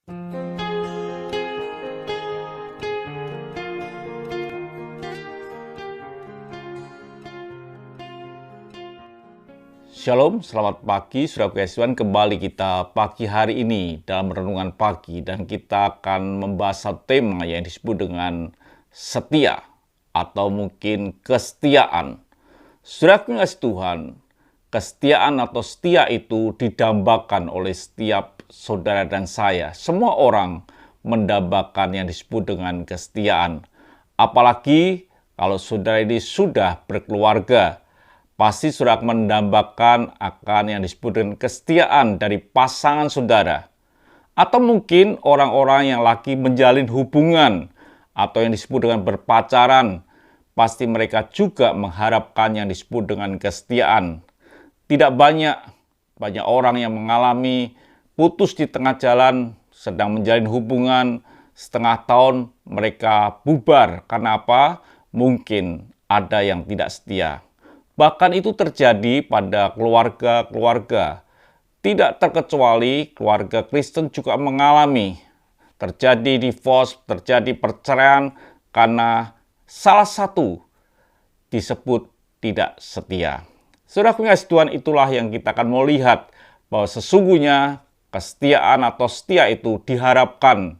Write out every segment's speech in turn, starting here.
Shalom, selamat pagi, saudara kekasih Tuhan. Kembali kita pagi hari ini dalam renungan pagi, dan kita akan membahas satu tema yang disebut dengan setia atau mungkin kesetiaan. Saudara kekasih Tuhan, kesetiaan atau setia itu didambakan oleh setiap saudara dan saya. Semua orang mendambakan yang disebut dengan kesetiaan. Apalagi kalau saudara ini sudah berkeluarga, pasti saudara mendambakan akan yang disebut dengan kesetiaan dari pasangan saudara. Atau mungkin orang-orang yang lagi menjalin hubungan atau yang disebut dengan berpacaran, pasti mereka juga mengharapkan yang disebut dengan kesetiaan. Tidak banyak orang yang mengalami putus di tengah jalan, sedang menjalin hubungan, setengah tahun mereka bubar. Karena apa? Mungkin ada yang tidak setia. Bahkan itu terjadi pada keluarga-keluarga. Tidak terkecuali keluarga Kristen juga mengalami. Terjadi divorce, terjadi perceraian karena salah satu disebut tidak setia. Saudara kekasih Tuhan, itulah yang kita akan mau lihat, bahwa sesungguhnya kesetiaan atau setia itu diharapkan,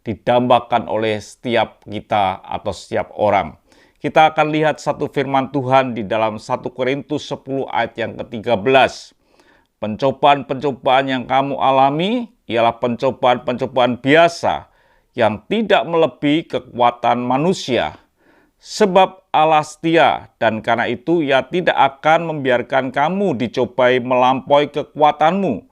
didambakan oleh setiap kita atau setiap orang. Kita akan lihat satu firman Tuhan di dalam 1 Korintus 10 ayat yang ke-13. Pencobaan-pencobaan yang kamu alami ialah pencobaan-pencobaan biasa yang tidak melebihi kekuatan manusia. Sebab Allah setia, dan karena itu Ia tidak akan membiarkan kamu dicobai melampaui kekuatanmu.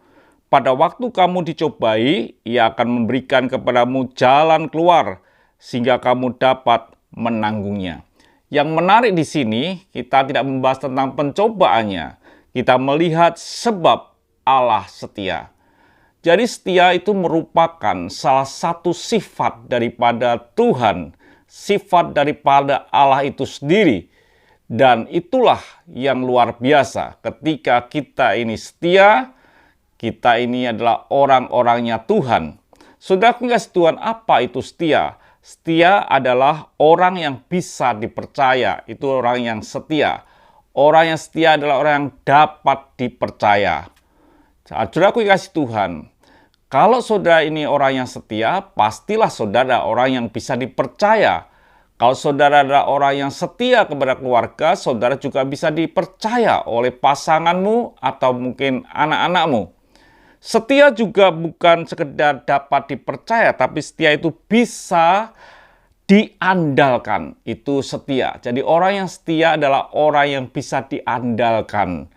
Pada waktu kamu dicobai, Ia akan memberikan kepadamu jalan keluar sehingga kamu dapat menanggungnya. Yang menarik di sini, kita tidak membahas tentang pencobaannya. Kita melihat sebab Allah setia. Jadi setia itu merupakan salah satu sifat daripada Tuhan, sifat daripada Allah itu sendiri. Dan itulah yang luar biasa. Ketika kita ini setia, kita ini adalah orang-orangnya Tuhan. Saudara kekasih Tuhan, apa itu setia? Setia adalah orang yang bisa dipercaya, itu orang yang setia. Orang yang setia adalah orang yang dapat dipercaya. Saudaraku yang kasih Tuhan, kalau saudara ini orang yang setia, pastilah saudara orang yang bisa dipercaya. Kalau saudara adalah orang yang setia kepada keluarga, saudara juga bisa dipercaya oleh pasanganmu atau mungkin anak-anakmu. Setia juga bukan sekedar dapat dipercaya, tapi setia itu bisa diandalkan. Itu setia. Jadi orang yang setia adalah orang yang bisa diandalkan.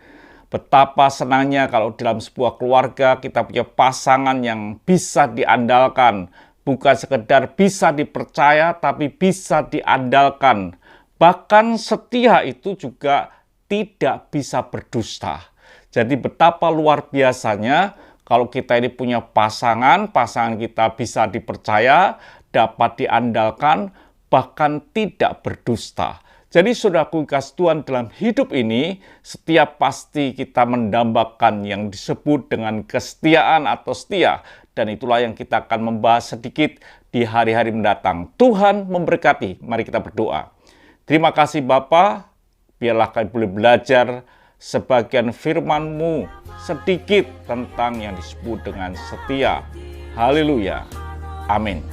Betapa senangnya kalau dalam sebuah keluarga kita punya pasangan yang bisa diandalkan. Bukan sekedar bisa dipercaya, tapi bisa diandalkan. Bahkan setia itu juga tidak bisa berdusta. Jadi betapa luar biasanya kalau kita ini punya pasangan kita bisa dipercaya, dapat diandalkan, bahkan tidak berdusta. Jadi saudaraku kasih Tuhan, dalam hidup ini, setiap pasti kita mendambakan yang disebut dengan kesetiaan atau setia. Dan itulah yang kita akan membahas sedikit di hari-hari mendatang. Tuhan memberkati, mari kita berdoa. Terima kasih Bapa, biarlah kami boleh belajar sebagian firman-Mu sedikit tentang yang disebut dengan setia. Haleluya. Amin.